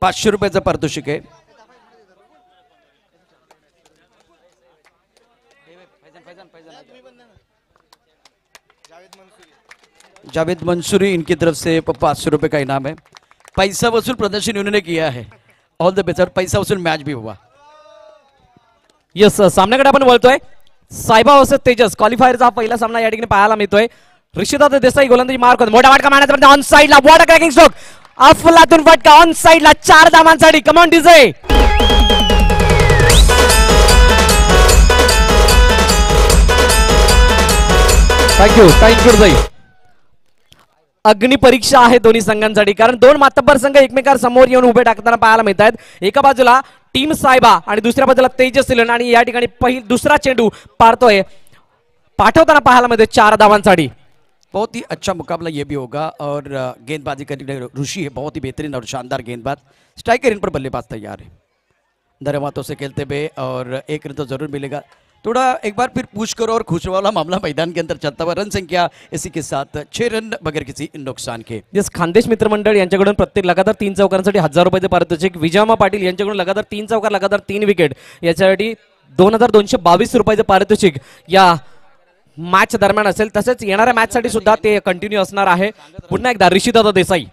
500 रुपयाचं पारितोषिक आहे. जावेद मंसूरी इनकी तरफ से 500 रुपए का इनाम है. पैसा वसूल प्रदर्शन इन्होंने किया है. All the best. पैसा वसूल मैच भी हुआ. यस सामन्याकडे आपण बोलतोय. सायबा वर्सेस तेजस क्वालिफायरचा पहिला सामना या ठिकाणी पाहायला मिळतोय. ऋषिदादा देसाई गोलंदाजी मार्क मोठा फटका मारण्याचा ऑन साइडला वॉटर क्रॅकिंग स्ट्रोक. अफलातून फटका ऑन साइडला 4 धावांसाठी. Come on DJ. Thank you DJ. अग्नि परीक्षा आहे दोन्ही संघांसाठी कारण दोन मातब्बर संघ एकमेकांसमोर येऊन उभे टाकताना पाहायला मिळत आहेत. एका बाजूला टीम सायबा आणि दुसऱ्या बाजूला तेजस सिलन आणि या ठिकाणी दुसरा चेंडू पाठवताना पाहायला मिळते 4 धावांसाठी. बहुत ही अच्छा मुकाबला ये भी होगा और गेंदबाजी करने ऋषि है बहुत ही बेहतरीन और शानदार गेंदबाज. स्ट्राइकर इन पर बल्लेबाज तैयार है. धर्मातों से खेलते हुए और एक रन तो जरूर मिलेगा. थोड़ा एक बार फिर पूछ करो और खुश वाला मामला मैदान के अंदर चलता हुआ. रन संख्या इसी के साथ 6 रन बगैर किसी नुकसान के. यस खानदेश मित्रमंडळ यांच्याकडून प्रत्येक लगातार 3 चौकारांसाठी 1000 रुपयाचे पारितोषिक. विजयामा पाटील यांच्याकडून लगातार 3 चौकार लगातार 3 विकेट याच्यासाठी 2222 रुपयाचे पारितोषिक या मॅच दरम्यान असेल. तसेच येणाऱ्या मॅच साठी सुद्धा ते कंटिन्यू असणार आहे. पुन्हा एकदा ऋषिदादा Desai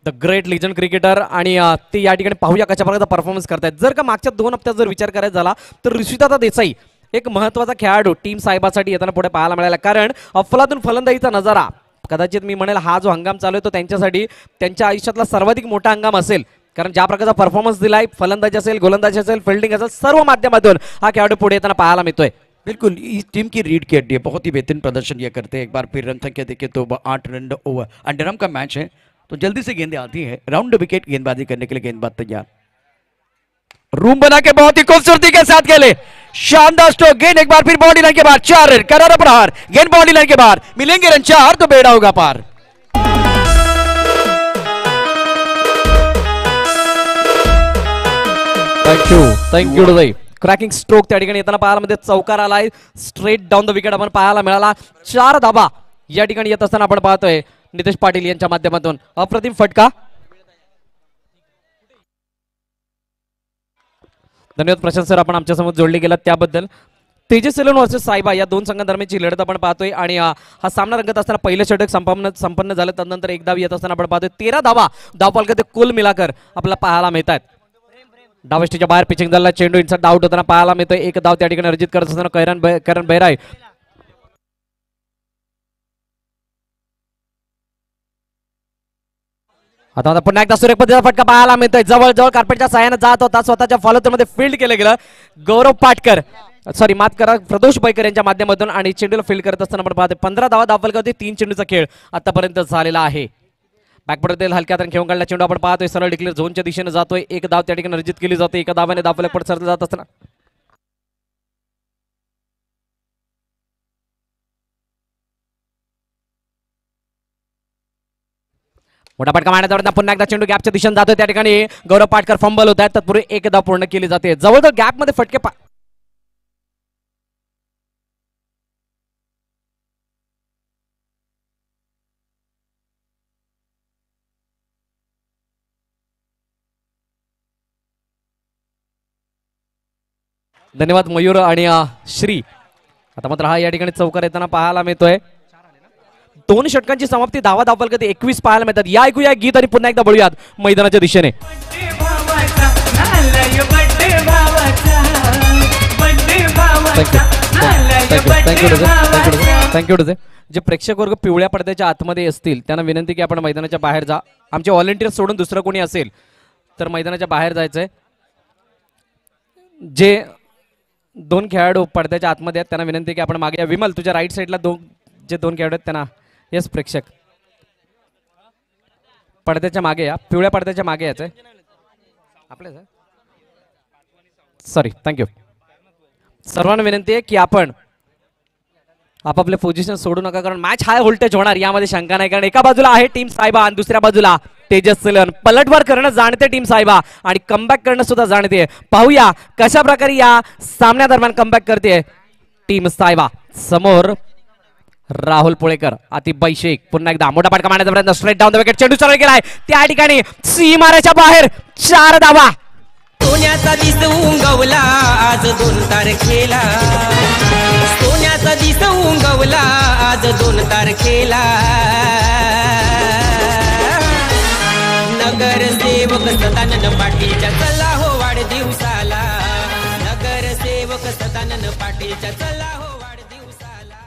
the great legend cricketer आणि ते या ठिकाणी पाहूया कशा प्रकारचा परफॉर्मन्स करतायत. जर का मागच्या 2 हप्त्यात जर विचार करायचा झाला तर ऋषिदादा देसाई एक महत्त्वाचा खेळाडू टीम सायबासाठी येताना पुढे पाहायला मिळाला. कारण अफलातून फलंदाजीचा नजारा कदाचित मी म्हणेल हा जो हंगाम चालू आहे तो त्यांच्यासाठी त्यांच्या आयुष्यातला सर्वाधिक मोठा हंगाम असेल. कारण ज्या प्रकारचा परफॉर्मन्स दिलाय फलंदाजी असेल गोलंदाजी असेल फिल्डिंग असेल सर्व माध्यमातून हा खेळाडू पुढे येताना पाहायला मिळतोय. बिल्कुल इस टीम की रीड की हड्डी है. बहुत ही बेहतरीन प्रदर्शन ये करते हैं. एक बार फिर रन संख्या देखिए तो 8 रन ओवर. अंडरआर्म का मैच है तो जल्दी से गेंदें आती है. राउंड विकेट गेंदबाजी करने के लिए गेंदबाज तैयार. रूम बना के बहुत ही खूबसूरती के साथ खेले. शानदार स्ट्रोक. गेंद एक बार फिर बॉडी लाइन के बाहर. 4 रन करारा प्रहार. गेंद बॉडी लाइन के बाहर. मिलेंगे रन 4 तो बेड़ा होगा पार. Thank you DJ. क्रॅकिंग स्ट्रोक त्या ठिकाणी येताना पाहायला मध्ये चौकार आलाय. स्ट्रेट डाऊन द विकेट आपण पाहायला मिळाला. 4 धाबा या ठिकाणी येत असताना आपण पाहतोय नितेश पाटील यांच्या माध्यमातून. अप्रतिम फटका. धन्यवाद प्रशांत सर आपण आमच्यासमोर जोडले गेलात त्याबद्दल. तेजस सेलन वर्सेस सायबा या दोन संघांदरम्यानची लढत आपण पाहतोय आणि हा सामना रंगत असताना पहिलं षटक संपन्न झालं. त्यानंतर एक धाव येत असताना आपण पाहतोय 13 धावा धावफलकात कुल मिलाकर आपल्याला पाहायला मिळतात. डावष्टीच्या बाहेर पिचिंग झाला. चेंडू इनसाइड आउट होताना पाहायला मिळतोय. एक धाव त्या ठिकाणी अर्जित करत असताना करण बेहराय आता पुन्हा एकदा सुरेख पद्धतीचा फटका पाहायला मिळतोय. जवळ कार्पेटच्या साहाय्याने जात होता. स्वतःच्या फॉलोमध्ये फील्ड केलं गेलं. गौरव पाटकर माफ करा प्रदोष बैकर यांच्या माध्यमातून आणि चेंडूला फील्ड करत असताना आपण पाहतोय 15 धावा धावफलकावरती 3 चेंडूचा खेळ आतापर्यंत झालेला आहे. बॅकपडतील हलक्यात खेळून काढला चेंडू आपण पाहतोय सरळ डिक्लेअर झोनच्या दिशेने जातोय. एक धाव त्या ठिकाणी अर्जित केली जाते. एका धावाने धावफलक पड सरळ जात असताना मोठा फटका मारण्याचा पुन्हा एकदा चेंडू गॅपच्या दिशेने जातोय. त्या ठिकाणी गौरव पाटकर फंबल होत आहेत. तत्पूर्वी एक धाव पूर्ण केली जाते. जवळजवळ गॅप मध्ये फटके धन्यवाद मयूर आणि श्री. आता मात्र हा या ठिकाणी चौकार येताना पाहायला मिळतोय. 2 षटकांची समाप्ती धावा धावफलकात 21 पाहायला मिळतात. या ऐकूया गीत आणि पुन्हा एकदा वळूयात मैदानाच्या दिशेने. Thank you DJ. जे प्रेक्षक वर्ग पिवळ्या पडद्याच्या आतमध्ये असतील त्यांना विनंती की आपण मैदानाच्या बाहेर जा. आमचे व्हॉलंटियर सोडून दुसरं कोणी असेल तर मैदानाच्या बाहेर जायचंय. जे 2 खेळाडू पडद्याच्या आतमध्ये आहेत त्यांना विनंती की आपण मागे या. विमल तुझ्या राईट साईडला जे 2 खेळाडू आहेत त्यांना येस प्रेक्षक पडद्याच्या मागे या. पिवळ्या पडद्याच्या मागे यायचंय आपल्या. Sorry thank you. सर्वांना विनंती आहे की आपण आपापले पोझिशन सोडू नका कारण मॅच हाय व्होल्टेज होणार यामध्ये शंका नाही. कारण एका बाजूला आहे टीम सायबा आणि दुसऱ्या बाजूला तेजस सेलन. पलटवार करणं जाणते टीम सायबा आणि कमबॅक करणं सुद्धा जाणते. पाहूया कशा प्रकारे या सामन्या दरम्यान कमबॅक करते टीम सायबा. समोर राहुल पुळेकर, आतिफबाई शेख पुन्हा एकदा मोठा फटका मारण्याचा प्रयत्न, स्ट्रेट डाऊन द विकेट, चेंडू सरळ गेलाय त्या ठिकाणी सीमारेच्या बाहेर, 4 धावा. सोन्याचा दिस उंगवला आज 2 तारखेला, सोन्याचा दिस उंगवला आज 2 तारखेला. नगरसेवक सदानंद पाटीलच्या चला हो वाढदिवसाला, नगरसेवक सदानंद पाटीलच्या चला हो वाढदिवसाला.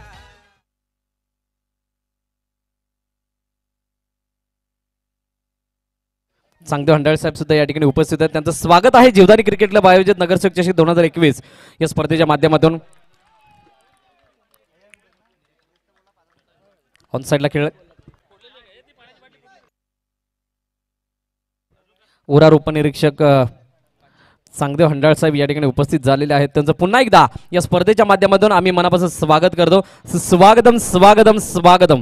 चांगदेव हंडाळ साहेब सुद्धा या ठिकाणी उपस्थित आहेत. त्यांचं स्वागत आहे जीवदानी क्रिकेट क्लब आयोजित नगरसेवक चषक 2021 या स्पर्धेच्या माध्यमातून. ऑन साइडला खेळ, उरार उपनिरीक्षक चांगदेव हंडाळ साहेब या ठिकाणी उपस्थित झालेले आहेत. त्यांचं पुन्हा एकदा या स्पर्धेच्या माध्यमातून आम्ही मनापासून स्वागत करतो. स्वागतम स्वागतम स्वागतम.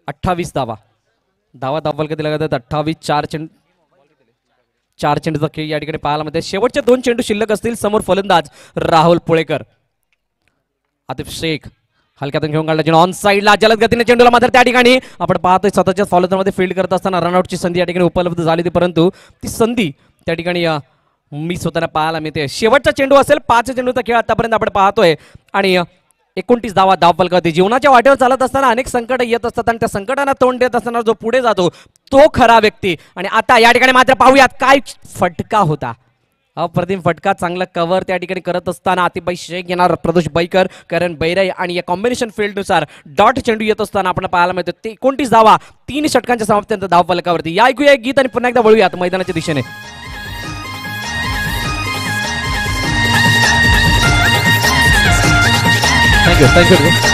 28 धावा धावफलक दिला जातात. 28 4 चेंडूचा खेळ या ठिकाणी पाहायला मिळते. शेवटचे 2 चेंडू शिल्लक असतील. समोर फलंदाज राहुल पुळेकर, आतिफ शेख हलक्यातून घेऊन काढला चेंडू ऑन साइडला, जलद गतीने चेंडूला मात्र त्या ठिकाणी आपण पाहतोय स्वतःच्या फॉलोमध्ये फील्ड करत असताना रनआउटची संधी या ठिकाणी उपलब्ध झाली होती, परंतु ती संधी त्या ठिकाणी मिस होताना पाहायला मिळते. शेवटचा चेंडू असेल. 5 चेंडूचा खेळ आतापर्यंत आपण पाहतोय आणि 29 धावफलक. जीवनाच्या वाटेवर चालत असताना अनेक संकट येत असतात आणि त्या संकटांना तोंड देत असताना जो पुढे जातो तो खरा व्यक्ती. आणि आता या ठिकाणी मात्र पाहूयात काय फटका होता. अप्रतिम फटका, चांगला कव्हर त्या ठिकाणी करत असताना आतिफबाई शेख येणार, प्रदोष बैकर, करण बैराई आणि या कॉम्बिनेशन फील्डनुसार डॉट चेंडू येत असताना आपण पाहायला मिळतो. ते 29 धावा 3 षटकांच्या समाप्तीनंतर धावफलकावरती. या ऐकूया एक गीत आणि पुन्हा एकदा वळूयात मैदानाच्या दिशेने.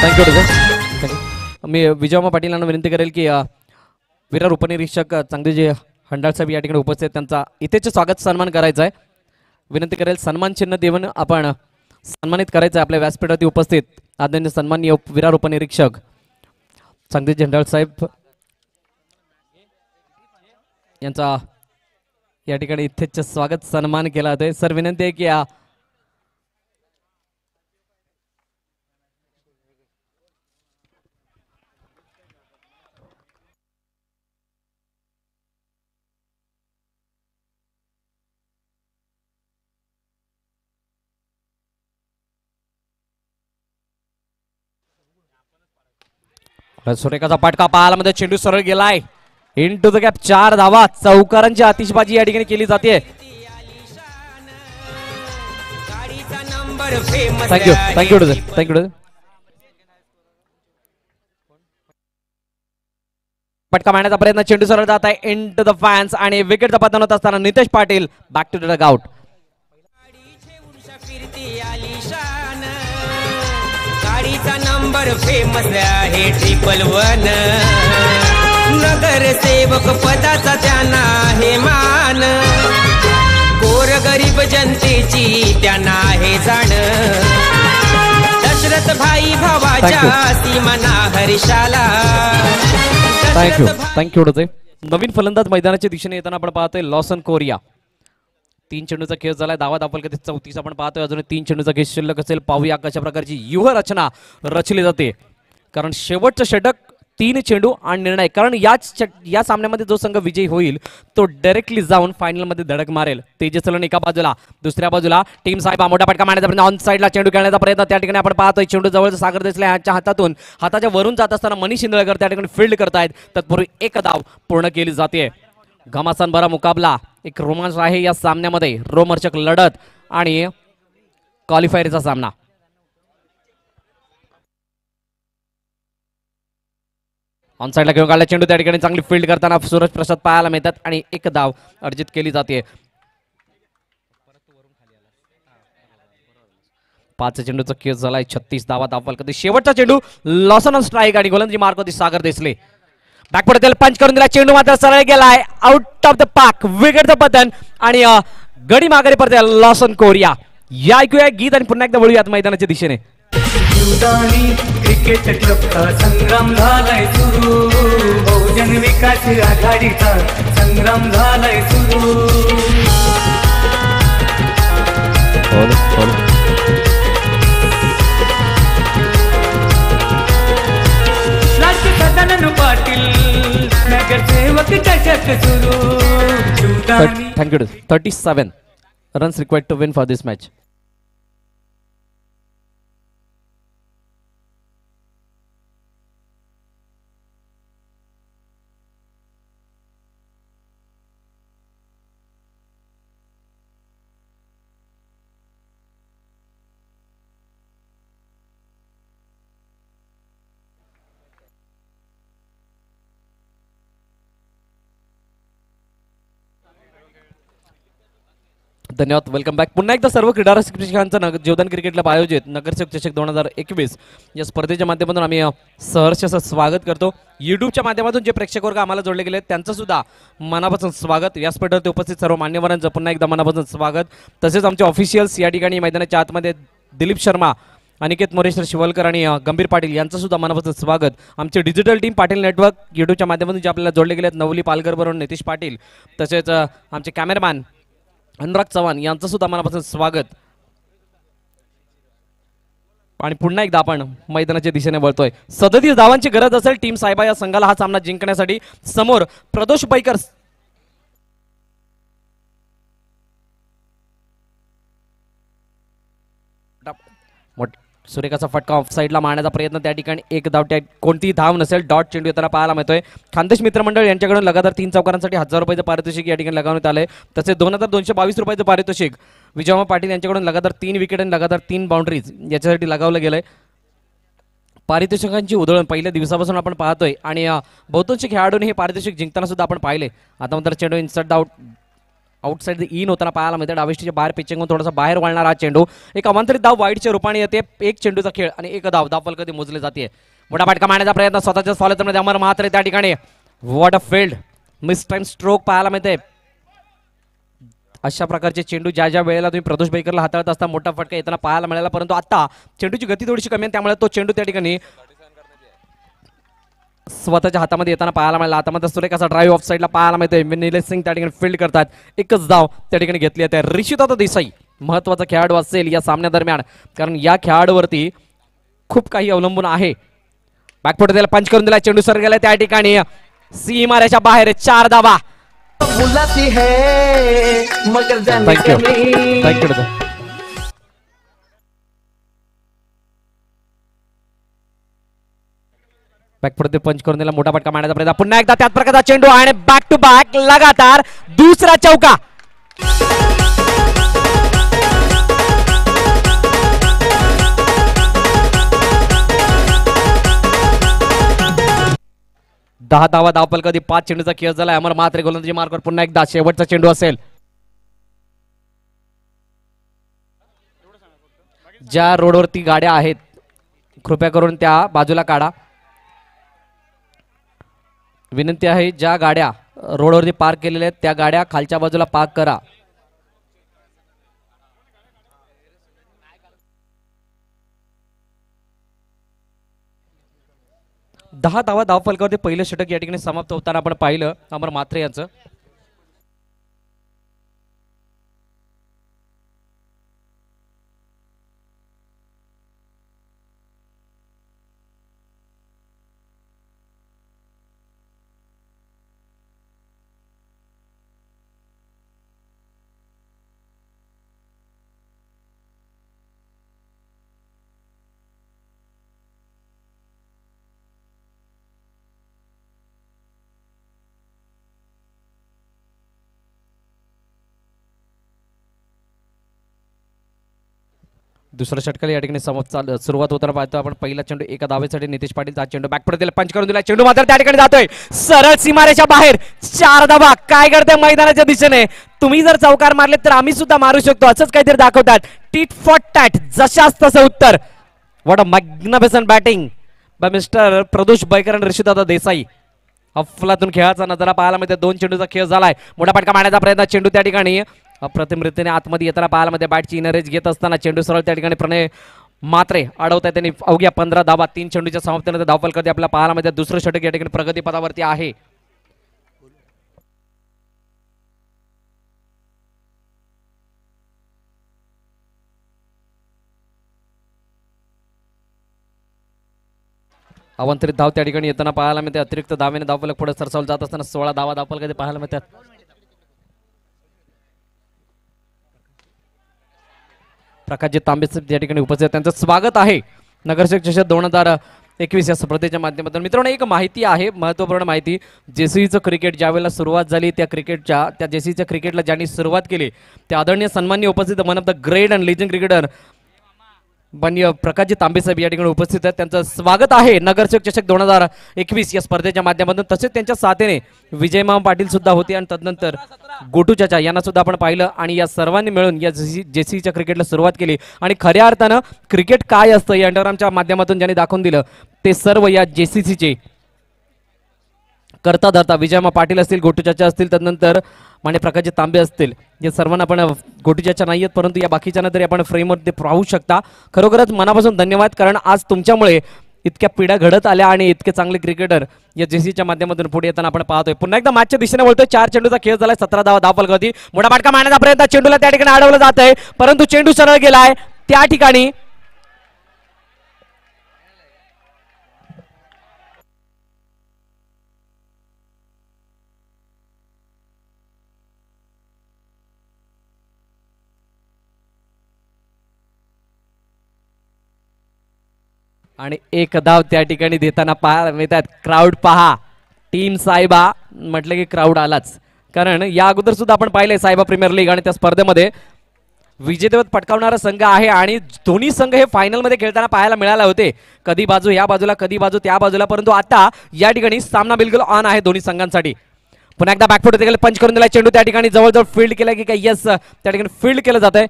थँक्यू. मी विजयमा पाटीलांना विनंती करेल की विरार उपनिरीक्षक चांगदेवजी हंडाळ साहेब या ठिकाणी उपस्थित, त्यांचा इथेच स्वागत सन्मान करायचा आहे. विनंती करेल सन्मान चिन्ह देऊन आपण सन्मानित करायचं आहे आपल्या व्यासपीठावरती उपस्थित आदरणीय सन्माननीय विरार उपनिरीक्षक चांगदेवजी हंडाळ साहेब यांचा या ठिकाणी इथेच स्वागत सन्मान केला जातोय. सर विनंती आहे की सुरेखाचा फटका पाहायला मध्ये, चेंडू सरळ गेलाय इनटू द गॅप. 4 धावा. चौकारांची आतिषबाजी या ठिकाणी केली जाते. थँक्यू. फटका मारण्याचा प्रयत्न, चेंडू सरळ जात आहे इनटू द फॅन्स आणि विकेटचा पतन होत असताना Nitesh Patil back to the dugout. गाडीचा नंबर फेमस आहे 111. नगरसेवक पदाचा त्यांना आहे मान, गोरगरीब जनतेची त्यांना आहे जाण. दशरथ भाई भावाच्या सीमाना हर्षाला. थँक्यू. नवीन फलंदाज मैदानाच्या दिशेने येताना आपण पाहतोय लॉसन कोरिया. 3 चेंडूचा खेळ झालाय. धावफलक 34 आपण पाहतोय. अजून 3 चेंडूचा खेळ शिल्लक असेल. पाहूया कशा प्रकारची व्यूहरचना रचली जाते, कारण शेवटचं षटक 3 चेंडू आणि निर्णय. कारण या सामन्यामध्ये जो संघ विजयी होईल तो डायरेक्टली जाऊन फायनल मध्ये धडक मारेल. तेजस सलन एका बाजूला, दुसऱ्या बाजूला टीम साहेब मोठा फटका मारण्याचा प्रयत्न, ऑन साइडला चेंडू खेळण्याचा प्रयत्न. त्या ठिकाणी आपण पाहतोय चेंडू जवळ सागर देसले यांच्या हातातून हाताच्या वरून जात असताना मनीष इंदळकर त्या ठिकाणी फील्ड करतायत. तत्पूर्वी 1 धाव पूर्ण केली जाते. घमासान भरा मुकाबला, एक रोमांच आहे या सामन्यामध्ये. रोमर्चक लढत आणि क्वालिफायरचा सामना. ऑन साइडला घेऊन काढला चेंडू, त्या ठिकाणी चांगली फील्ड करताना सूरज प्रसाद पाहायला मिळतात आणि 1 धाव अर्जित केली जाते. 5 चेंडूचा खेळ झालाय. 36 धावा धावफलक. शेवटचा चेंडू लॉसन ऑन स्ट्राईक आणि गोलंदाजी मार्क होती सागर देसले. बॅकफुट त्याला पंच करून दिला, चेंडू मात्र सरळ गेलाय आउट ऑफ द पार्क. विकेटचं पतन आणि गडी माघारी परत लॉसन कोरिया. या ऐकूया गीत आणि पुन्हा एकदा वळूयात मैदानाच्या दिशेने. क्रिकेट क्लबचा संग्राम झालाय सुरू, बहुजन विकास आघाडीचा संग्राम झालाय सुरू. पाटील नगरसेवक चषक सुरू Shivdani thank you 37 runs required to win for this match. धन्यवाद. Welcome back. पुन्हा एकदा सर्व क्रीडा रसिकांचं जीवदान क्रिकेट क्लब आयोजित नगरसेवक चषक 2021 या स्पर्धेच्या माध्यमातून आम्ही सहर्ष असं स्वागत करतो. यूट्यूबच्या माध्यमातून जे प्रेक्षक वर्ग आम्हाला जोडले गेले त्यांचं सुद्धा मनापासून स्वागत. व्यासपीठावरती उपस्थित सर्व मान्यवरांचं पुन्हा एकदा मनापासून स्वागत. तसेच आमचे ऑफिशियल्स या ठिकाणी मैदानाच्या आतमध्ये दिलीप शर्मा, अनिकेत मोरेश्वर शिवलकर आणि गंभीर पाटील यांचं सुद्धा मनापासून स्वागत. आमचे डिजिटल टीम पाटील नेटवर्क यूट्यूबच्या माध्यमातून जे आपल्याला जोडले गेले आहेत नवली पालकर बरोबर नितीश पाटील, तसेच आमचे कॅमेरामॅन अनुराग चव्हाण यांचं सुद्धा मनापासून स्वागत. आणि पुन्हा एकदा आपण मैदानाच्या दिशेने वळतोय. 37 धावांची गरज असेल टीम साहेबा या संघाला हा सामना जिंकण्यासाठी. समोर प्रदोष बैकर सुरेखाचा फटका ऑफ साईडला मारण्याचा प्रयत्न, त्या ठिकाणी एक धाव, कोणतीही धाव नसेल. डॉट चेंडू येताना पाहायला मिळतोय. खानदेश मित्रमंडळ यांच्याकडून लगातार 3 चौकारांसाठी 1000 रुपयाचं पारितोषिक या ठिकाणी लगावण्यात आले. तसेच 2222 रुपयाचं पारितोषिक विजयमा पाटील यांच्याकडून लगातार 3 विकेट आणि लगातार 3 बाउंड्रीज याच्यासाठी लगावलं गेलंय. पारितोषिकांची उधळण पहिल्या दिवसापासून आपण पाहतोय आणि बहुतांश खेळाडूंनी हे पारितोषिक जिंकताना सुद्धा आपण पाहिले. आता मात्र चेंडू इन्सर्ट आउटसाइड इन होताना पाहायला मिळते. डावीष्टीच्या बाहेर पिचिंग थोडासा बाहेर वळणार हा चेंडू. एक अमांतरित धाव वाईडच्या रूपाने येते. एक चेंडूचा खेळ आणि एक धाव कधी मोजले जाते. मोठा फटका मारण्याचा प्रयत्न स्वतःच्याच फॉलोमध्ये अमर मात्र त्या ठिकाणी what a field miss time stroke पाहायला मिळते. अशा प्रकारचे चेंडू ज्या ज्या वेळेला तुम्ही प्रदोष बैकरला हाताळत असता मोठा फटका येताना पाहायला मिळाला, परंतु आता चेंडूची गती थोडीशी कमी आहे त्यामुळे तो चेंडू त्या ठिकाणी स्वतःच्या हातामध्ये येताना पाहायला मिळाला. आता मात्र सुरेखाचा ड्राईव्ह ऑफ साईडला पाहायला मिळतोय. निलेश सिंग त्या ठिकाणी फील्ड करतात. एकच धाव त्या ठिकाणी घेतली आहे. ऋषिता देसाई महत्वाचा खेळाडू असेल या सामन्यादरम्यान, कारण या खेळाडूवरती खूप काही अवलंबून आहे. बॅकफुट त्याला पंच करून दिला. चेंडू सर गेला त्या ठिकाणी सीमारेच्या बाहेर 4 धावा. थँक्यू. बॅकफुट पंच करून दिला. मोठा फटका मारण्याचा प्रयत्न. पुन्हा एकदा त्याच प्रकारचा चेंडू आणि बॅक टू बॅक लगातार दुसरा चौका. दहा धावा धावपल कधी 5 चेंडूचा खेळ झाला. अमर मात्रे गोलंदाजी मार्कवर पुन्हा एकदा शेवटचा चेंडू असेल. ज्या रोडवरती गाड्या आहेत कृपया करून त्या बाजूला काढा. विनंती आहे, ज्या गाड्या रोडवरती पार्क केलेल्या आहेत त्या गाड्या खालच्या बाजूला पार्क करा. दहा धावा धावफलकावरती पहिलं षटक या ठिकाणी समाप्त होताना आपण पाहिलं अमर मात्रे यांचं. दुसऱ्या षटकाला या ठिकाणी सुरुवात होताना पाहतो आपण. पहिला चेंडू एका धावेसाठी नितीश पाटील. हा चेंडू बॅकफुट दिला, पंच करून दिला. चेंडू मात्र त्या ठिकाणी जातोय सरळ सीमारेच्या बाहेर. 4 धावा. काय करते मैदानाच्या दिशेने. तुम्ही जर चौकार मारले तर आम्ही सुद्धा मारू शकतो असंच काहीतरी दाखवतात. टीट फॉर टॅट जशाच तसं उत्तर. What a magnificent batting by mister Pradosh Baikar आणि ऋषिदादा देसाई. अफलातून खेळाचा नजारा पाहायला मिळते. 2 चेंडूचा खेळ झालाय. मोठा फटका मारण्याचा प्रयत्न. चेंडू त्या ठिकाणी अप्रतिम रीतीने आतमध्ये येताना पाहायला मध्ये बॅटची इनरेज घेत असताना चेंडू सरळ त्या ठिकाणी प्रणय मात्रे अडवत आहे. त्यांनी अवघ्या 15 धावा 3 चेंडूच्या समाप्तीनंतर धावफलकावरती आपल्याला पाहायला मध्ये दुसरं षटक या ठिकाणी प्रगतीपथावरती आहे. अवांतरित धाव त्या ठिकाणी येताना पाहायला मिळते. अतिरिक्त धावेने धावफलक पुढे सरसावलं जात असताना 16 धावा धावफलक पाहायला मिळतात. प्रकाशजी तांबे त्या ठिकाणी उपस्थित, त्यांचं स्वागत आहे नगरसेवक चषक 2021 या स्पर्धेच्या माध्यमातून. मित्रांनो, एक माहिती आहे, महत्त्वपूर्ण माहिती. जेसीचं क्रिकेट ज्या वेळेला सुरुवात झाली, त्या जेसीच्या क्रिकेटला ज्यांनी सुरुवात केली त्या आदरणीय सन्माननीय उपस्थित one of the great and legend cricketer माननीय प्रकाशजी तांबे साहेब या ठिकाणी उपस्थित आहेत. त्यांचं स्वागत आहे नगरसेवक चषक 2021 या स्पर्धेच्या माध्यमातून. तसेच त्यांच्या साथीने विजयमाम पाटील सुद्धा होते आणि तदनंतर गोटू चाचा यांना सुद्धा आपण पाहिलं आणि या सर्वांनी मिळून या जेसीच्या क्रिकेटला सुरुवात केली. आणि खऱ्या अर्थानं क्रिकेट काय असतं या अंडरआर्मच्या माध्यमातून ज्यांनी दाखवून दिलं ते सर्व या जेसीसीचे करता धरता विजयमा पाटील असतील, गोटू चाचा असतील, तदनंतर माने प्रकाशजी तांबे असतील. या सर्वांना आपण गोटू चाचा नाही आहेत परंतु या बाकीच्यांना तरी आपण फ्रेममध्ये पाहू शकता. खरोखरच मनापासून धन्यवाद, कारण आज तुमच्यामुळे इतक्या पिढ्या घडत आल्या आणि इतके चांगले क्रिकेटर या जेसीच्या माध्यमातून पुढे येताना आपण पाहतोय. पुन्हा एकदा मॅचच्या दिशेने वळतोय. 4 चेंडूचा खेळ झालाय, 17 धावा धावफलक होती. मोठा फटका मारण्याचा प्रयत्न, चेंडूला त्या ठिकाणी अडवलं जात आहे परंतु चेंडू सरळ गेलाय त्या ठिकाणी. आणि एक धाव त्या ठिकाणी देताना पाहायला मिळतात. क्राऊड पहा, टीम सायबा म्हटलं की क्राऊड आलाच, कारण या अगोदर सुद्धा आपण पाहिलंय सायबा प्रीमियर लीग आणि त्या स्पर्धेमध्ये विजेतेपद पटकावणारा संघ आहे आणि दोन्ही संघ हे फायनलमध्ये खेळताना पाहायला मिळाले होते. कधी बाजू या बाजूला, कधी बाजू त्या बाजूला, परंतु आता या ठिकाणी सामना बिलकुल ऑन आहे दोन्ही संघांसाठी. पुन्हा एकदा बॅकफुट होते, पंच करून दिला चेंडू त्या ठिकाणी जवळजवळ फील्ड केला की काय? यस, त्या ठिकाणी फील्ड केलं जात आहे.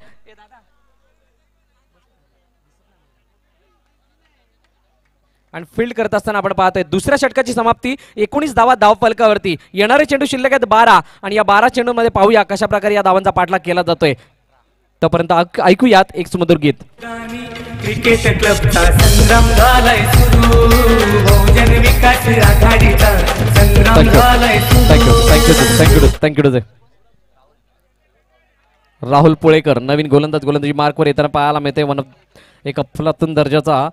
आणि फील्ड करत असताना आपण पाहतोय दुसऱ्या षटकाची समाप्ती. 19 धावा धावफलकावरती. येणारे चेंडू शिल्लक आहेत 12 आणि या 12 चेंडूमध्ये पाहूया कशा प्रकारे या धावांचा पाठलाग केला जातोय. तोपर्यंत ऐकूयात एक सुमधुर गीत. क्रिकेट क्लबचा संग्राम झालाय सुरू, बहुजन विकास आघाडीचा संग्राम झालाय सुरू. थँक्यू. राहुल पुळेकर नवीन गोलंदाजी मार्कवर येताना पाहायला मिळते. एक अफलातून दर्जाचा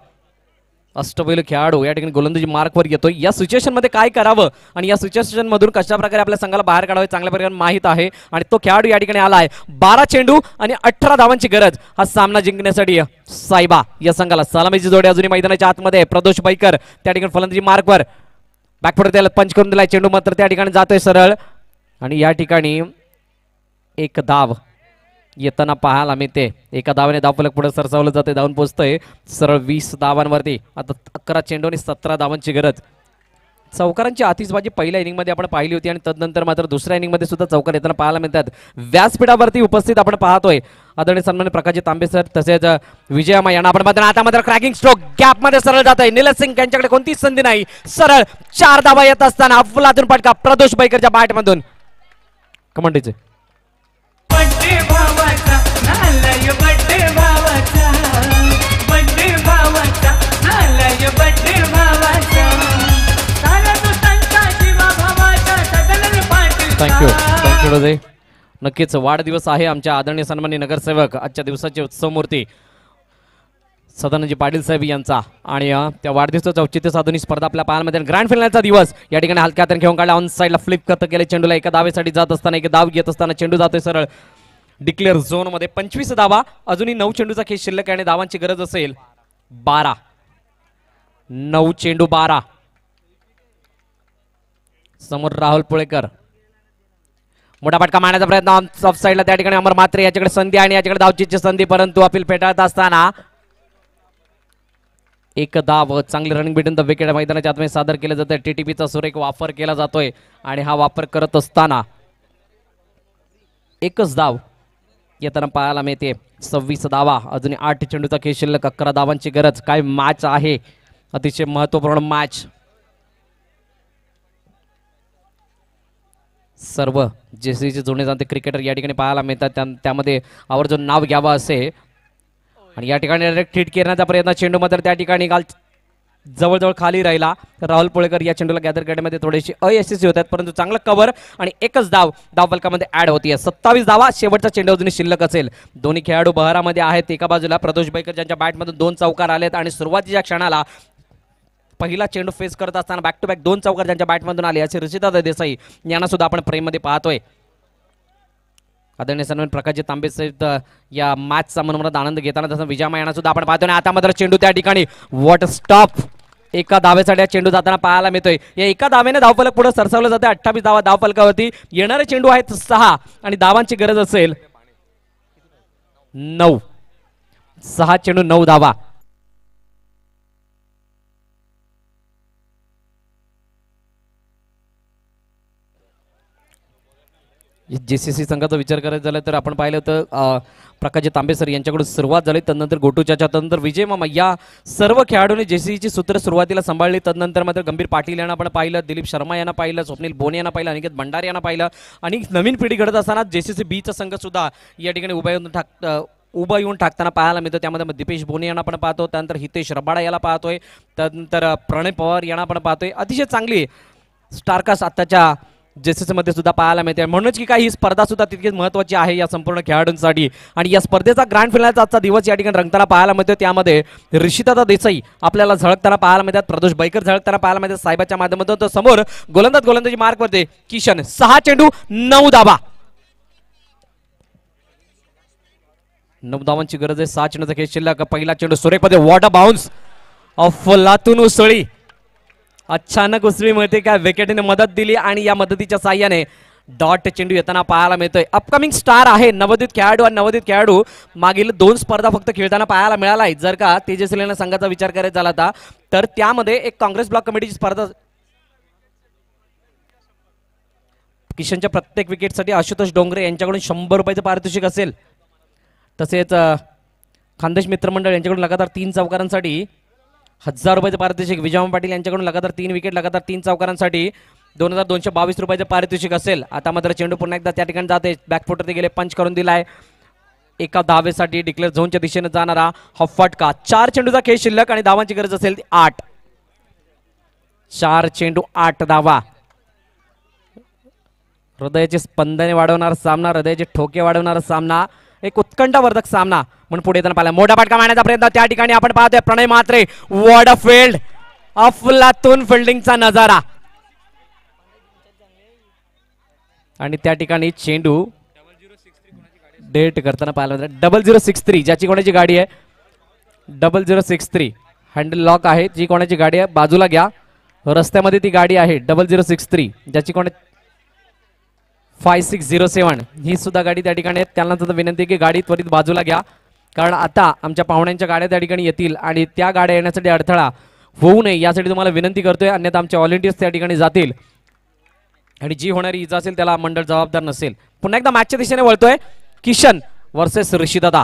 अष्टपैलू खेळाडू या ठिकाणी गोलंदाजी मार्कवर येतोय. या सिच्युएशन मध्ये काय करावं आणि या सिच्युएशन मधून कशा प्रकारे आपल्या संघाला बाहेर काढावे चांगल्या प्रकारे माहित आहे आणि तो खेळाडू या ठिकाणी आलाय. 12 चेंडू आणि 18 धावांची गरज हा सामना जिंकण्यासाठी. सायबा या संघाला सलामीची जोडी अजूनही मैदानाच्या आतमध्ये. प्रदोष बैकर त्या ठिकाणी फलंदाजी मार्कवर, बॅकफुट त्याला पंच करून दिलाय. चेंडू मात्र त्या ठिकाणी जातोय सरळ आणि या ठिकाणी एक धाव येताना पाहायला मिळते. एका धावाने धावफलक पुढे सरसावलं जाते, धावून पोहोचतोय सरळ 20 धावांवरती. आता 11 चेंडू आणि 17 धावांची गरज. चौकारांची आतिषबाजी पहिल्या इनिंगमध्ये आपण पाहिली होती आणि तदनंतर मात्र दुसऱ्या इनिंगमध्ये सुद्धा चौकार येताना पाहायला मिळतात. व्यासपीठावरती उपस्थित आपण पाहतोय आदरणीय सन्माननीय प्रकाशजी तांबे सर, तसेच विजयामा यांना आपण पाहतो. आता मात्र क्रॅकिंग स्ट्रोक गॅपमध्ये सरळ जात आहे. निलेश सिंग यांच्याकडे कोणतीच संधी नाही. सरळ 4 धावा येत असताना अफलातून फटका प्रदोष बैकरच्या बॅटमधून. कमांडीचे बड्डे भावाचा नालय, बड्डे भावाचा, बड्डे भावाचा नालय, बड्डे भावाचा, सारा तो संता शिवा भावाचा सदन पाटील. थँक्यू. नक्कीच वाढदिवस आहे आमच्या आदरणीय सन्माननीय नगरसेवक आजच्या दिवसाचे उत्सवमूर्ती सदानंदजी पाटील साहेब यांचा आणि त्या वाढदिवसाचं औचित्य साधून ही स्पर्धा आपल्या पाहायला ग्रँड फायनलचा दिवस या ठिकाणी हलक्या हाताने घेऊन काढला. ऑन साईडला फ्लिप करत गेले चेंडूला. एका धावेसाठी जात असताना एक धाव घेत असताना चेंडू जातोय सरळ डिक्लेअर झोन मध्ये. 25 धावा, अजूनही 9 चेंडूचा खेळ शिल्लक आहे आणि धावांची गरज असेल 12. 9 चेंडू 12. समोर राहुल पुळेकर, मोठा फटका मारण्याचा प्रयत्न ऑफ साईडला. त्या ठिकाणी अमर मात्रे याच्याकडे संधी आणि याच्याकडे धावचीची संधी, परंतु अपील फेटाळत असताना एक धाव. चांगली रनिंग बिटवीन द विकेट मैदानाच्या आतमध्ये सादर केलं जातं. टीटीपीचा सुरेख वापर केला जातोय आणि हा वापर करत असताना एकच धाव येताना पाहायला मिळते. 26 धावा, अजून 8 चेंडूचा खेळ शिल्लक, 11 धावांची गरज. काय मॅच आहे, अतिशय महत्वपूर्ण मॅच. सर्व जेसीचे जुने जाणते क्रिकेटर या ठिकाणी पाहायला मिळतात. त्यामध्ये आवर्जून नाव घ्यावं असे आणि या ठिकाणी डायरेक्ट हिट करण्याचा प्रयत्न. चेंडू मात्र त्या ठिकाणी काल जवळजवळ खाली राहिला. राहुल पुळेकर या चेंडूला गॅदर करण्यामध्ये थोडेसे अयशस्वी होतात, परंतु चांगलं कव्हर आणि एकच धावफलकामध्ये ऍड होतीये. 27 धावा, शेवटचा चेंडू अजूनही शिल्लक असेल. दोन्ही खेळाडू बहारामध्ये आहेत. एका बाजूला प्रदोष बैकर ज्यांच्या बॅटमधून 2 चौकार आलेत आणि सुरुवातीच्या क्षणाला पहिला चेंडू फेस करत असताना बॅक टू बॅक 2 चौकार ज्यांच्या बॅटमधून आले असे रचिता देसाई यांना सुद्धा आपण प्रेममध्ये पाहतोय. आदरणीय सन्मान प्रकाशजी तांबे सहित या मॅचचा मनोरंजक आनंद घेताना तसं विजयमा यांना सुद्धा आपण पाहतोय. आता मात्र चेंडू त्या ठिकाणी वॉट स्टॉप एका धावेसाठी चेंडू जाताना पाहायला मिळतोय. या एका धावेने धावफलक पुढे सरसावलं जाते. 28 धावा धावफलकावरती. येणारे चेंडू आहेत 6 आणि धावांची गरज असेल 9. 6 चेंडू 9 धावा. जेसीसी संघाचा विचार करायचा झाला तर आपण पाहिलं तर प्रकाशजी तांबे सर यांच्याकडून सुरुवात झाली. तदनंतर गोटूच्या तदनंतर विजय मामा या सर्व खेळाडूंनी जेसीसीची सूत्र सुरुवातीला सांभाळली. तदनंतर मात्र गंभीर पाटील यांना आपण पाहिलं, दिलीप शर्मा यांना पाहिलं, स्वप्नील बोने यांना पाहिलं, अनिकेत भंडारे यांना पाहिलं आणि नवीन पिढी घडत असताना जेसीसी बीचा संघ सुद्धा या ठिकाणी उभा येऊन टाकताना पाहायला मिळतो. त्यामध्ये दीपेश बोने यांना आपण पाहतो, त्यानंतर हितेश रबाडा याला पाहतोय, त्यानंतर प्रणय पवार यांना आपण पाहतोय. अतिशय चांगली स्टारकास्ट आताच्या जेसीसी मध्ये सुद्धा पाहायला मिळते. म्हणूनच की काही ही स्पर्धा सुद्धा तितकीच महत्त्वाची आहे या संपूर्ण खेळाडूंसाठी. आणि या स्पर्धेचा ग्रँड फिनालचा आजचा दिवस या ठिकाणी रंगताना पाहायला मिळतो. त्यामध्ये ऋषिता देसाई आपल्याला झळकताना पाहायला मिळतात, प्रदोष बैकर झळकताना पाहायला मिळतात साहेबाच्या माध्यमातून. तर समोर गोलंदाजी मार्कवरती किशन 6 चेंडू 9 धावा. 9 धावांची गरज आहे. 6 चेंडूचा खेळ शिल्लक. पहिला चेंडू सुरेखमध्ये वॉटर बाउन्स अफलातून उसळी. अचानक उसळी मिळते का विकेटने मदत दिली आणि या मदतीच्या साह्याने डॉट चेंडू येताना पाहायला मिळतोय. अपकमिंग स्टार आहे नवोदित खेळाडू आणि नवोदित खेळाडू मागील 2 स्पर्धा फक्त खेळताना पाहायला मिळाला आहे. जर का तेजस्वी संघाचा विचार करायचा झाला तर त्यामध्ये एक काँग्रेस ब्लॉक कमिटीची स्पर्धा. किशनच्या प्रत्येक विकेटसाठी आशुतोष डोंगरे यांच्याकडून 100 रुपयाचं पारितोषिक असेल. तसेच खानदेश मित्रमंडळ यांच्याकडून लगातार 3 चौकारांसाठी 1000 रुपयाचं पारितोषिक. विजय पाटील यांच्याकडून लगातार 3 विकेट लगातार 3 चौकारांसाठी 2222 रुपयाचं पारितोषिक असेल. आता मात्र चेंडू पुन्हा एकदा त्या ठिकाणी जाते. बॅकफुटवरती गेले, पंच करून दिलाय. एका धावेसाठी डिक्लेअर झोनच्या दिशेने जाणारा हा फटका. 4 चेंडूचा खेळ शिल्लक आणि धावांची गरज असेल 8. 4 चेंडू 8 धावा. हृदयाचे स्पंदने वाढवणारा सामना, हृदयाचे ठोके वाढवणारा सामना, एक उत्कंठावर्धक सामना म्हणून पुढे येताना पाहिला. मोठा फटका मारण्याचा प्रयत्न त्या ठिकाणी आपण पाहतोय. प्रणय म्हात्रे वॉडफिल्ड अफलातून फिल्डिंगचा नजारा आणि त्या ठिकाणी चेंडू डेट करताना पाहिला. 0063 ज्याची कोणाची गाडी आहे 0063 हँडल लॉक आहे. जी कोणाची गाडी आहे बाजूला घ्या. रस्त्यामध्ये ती गाडी आहे 0063 ज्याची कोणा 5607 ही सुद्धा गाडी त्या ठिकाणी. त्यांना सुद्धा विनंती की गाडी त्वरित बाजूला घ्या, कारण आता आमच्या पाहुण्यांच्या गाड्या त्या ठिकाणी येतील आणि त्या गाड्या येण्यासाठी अडथळा होऊ नये यासाठी तुम्हाला विनंती करतोय. अन्यथा आमचे व्हॉलंटियर्स त्या ठिकाणी जातील आणि जी होणारी इजा असेल त्याला मंडळ जबाबदार नसेल. पुन्हा एकदा मॅचच्या दिशेने वळतोय. किशन वर्सेस ऋषिदादा.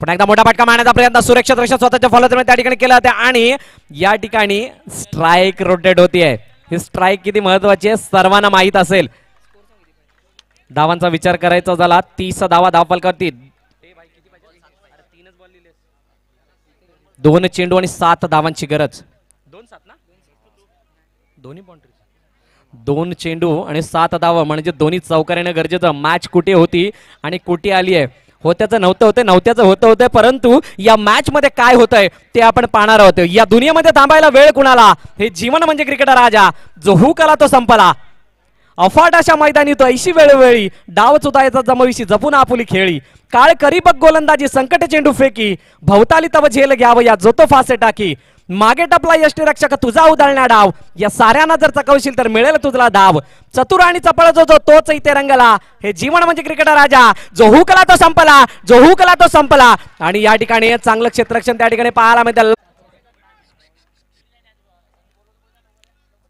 पुन्हा एकदा मोठा फटका मारण्याचा प्रयत्न सुरक्षित रक्षक स्वतःच्या फॉलोमध्ये त्या ठिकाणी केला होता आणि या ठिकाणी स्ट्राईक रोटेट होतीये. ही स्ट्राईक किती महत्वाची आहे सर्वांना माहीत असेल. धावांचा विचार करायचा झाला 30 धावा धावफलकावरती. 2 चेंडू आणि 7 धावांची गरज. 2 चेंडू आणि 7 धावा म्हणजे दोन्ही चौकार येणं गरजेचं. मॅच कुठे होती आणि कुठे आली आहे. होत्याचं नव्हत्याचं होतं परंतु या मॅच मध्ये काय होतंय ते आपण पाहणार आहोत. या दुनियेमध्ये थांबायला वेळ कुणाला. हे जीवन म्हणजे क्रिकेटर राजा. जो हुक आला तो संपला. अफाट अशा मैदानी तो ऐशी वेळोवेळी डाव चुदायचा जमविशी जपून आपुली खेळी. काळ करी बघ गोलंदाजी संकट चेंडू फेकी. भवताली तव झेल घ्यावं या जो तो फासे टाकी. मागे टपला यष्टीरक्षक तुझा उधळण्या डाव. या साऱ्यांना जर चकवशील तर मिळेल तुझला दाव. चतुर आणि चपळ जो तोच इथे रंगला. हे जीवन म्हणजे क्रिकेटर राजा. जो हुकला तो संपला. जो हुकला तो संपला. आणि या ठिकाणी चांगलं क्षेत्ररक्षण त्या ठिकाणी पाहायला मिळतं.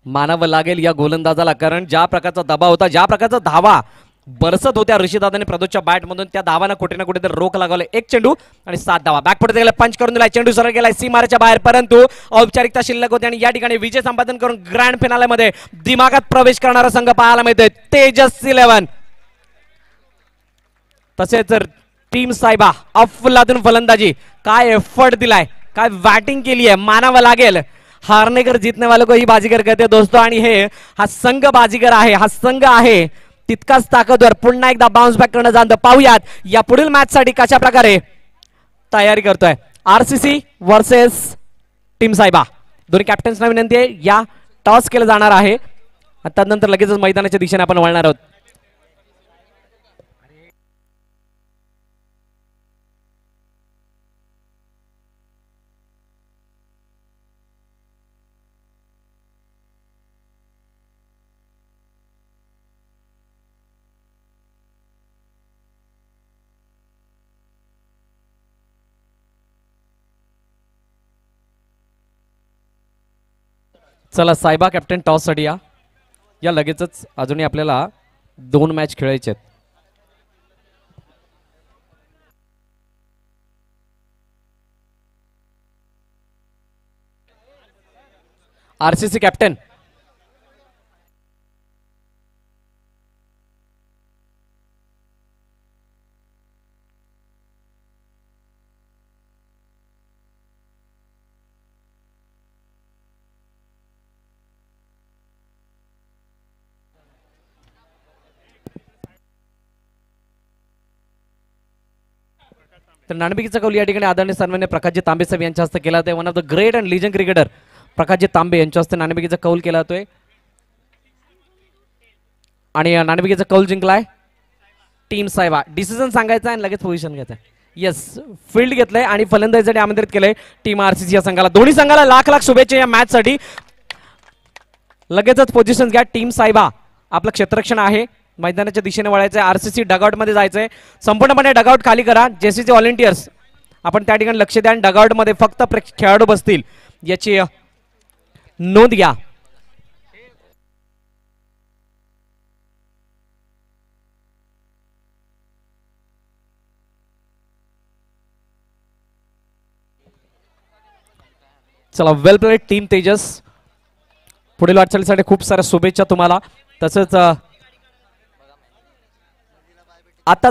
मानावं लागेल या गोलंदाजाला, कारण ज्या प्रकारचा दबाव होता, ज्या प्रकारचा धावा बरसत होत्या ऋषिदादाने प्रदोषच्या बॅट मधून, त्या धावांना कुठे ना कुठे तर रोख लागवले. 1 चेंडू आणि 7 धावा. बॅकफुट गेला, पंच करून दिला. चेंडू सरळ गेलाय सीमारेच्या बाहेर, परंतु औपचारिकता शिल्लक होती आणि या ठिकाणी विजय संपादन करून ग्रँड फिनाले मध्ये दिमागात प्रवेश करणारा संघ पाहायला मिळतोय तेजस 11. तसेच टीम साहेबा अफलातून फलंदाजी. काय एफर्ट दिलाय, काय बॅटिंग केली आहे. मानावं लागेल. हारने कर जीतने वालों को ही बाजीगर कहते दोस्तों. आणि हे हा संघ बाजीगर आहे, हा संघ आहे तितकाच ताकदवर. पुन्हा एकदा बाउन्स बॅक करणं जाणं. पाहूयात या पुढील मॅच साठी कशा प्रकारे तयारी करतोय. आरसीसी वर्सेस टीम साहेबा. दोन्ही कॅप्टन्सना विनंती आहे, या टॉस केलं जाणार आहे. त्यानंतर लगेचच मैदानाच्या दिशेने आपण वळणार आहोत. चला सायबा कॅप्टन टॉस साठी या लगेचच अजूनही आपल्याला 2 मॅच खेळायचे आहेत. आरसीसी कॅप्टन तर नाणेफेकीचा कौल या ठिकाणी आदरणीय सन्मान्य प्रकाशजी तांबे साहेब यांच्या हस्ते केला जातोय. One of the great and legend cricketer प्रकाशजी तांबे यांच्या हस्ते नाणेफेकीचा कौल केला जातोय. आणि नाणेफेकीचा कौल जिंकलाय टीम सायबा. डिसिजन सांगायचा आणि लगेच पोझिशन घ्यायचं. येस, फील्ड घेतलंय आणि फलंदाजीसाठी आमंत्रित केलंय टीम आरसीसी या संघाला. दोन्ही संघाला लाख लाख शुभेच्छा या मॅच साठी. लगेचच पोझिशन घ्या. टीम सायबा आपलं क्षेत्ररक्षण आहे, मैदानाच्या दिशेने वळायचंय. आरसीसी डगआउट मध्ये जायचंय. संपूर्णपणे डगआउट खाली करा. जेसीचे व्हॉलेंटियर्स आपण त्या ठिकाणी लक्ष द्या. डगआउट मध्ये फक्त खेळाडू बसतील याची नोंद घ्या. चला, वेल प्लेड टीम तेजस. पुढील वाटचालीसाठी खूप साऱ्या शुभेच्छा तुम्हाला. तसंच आता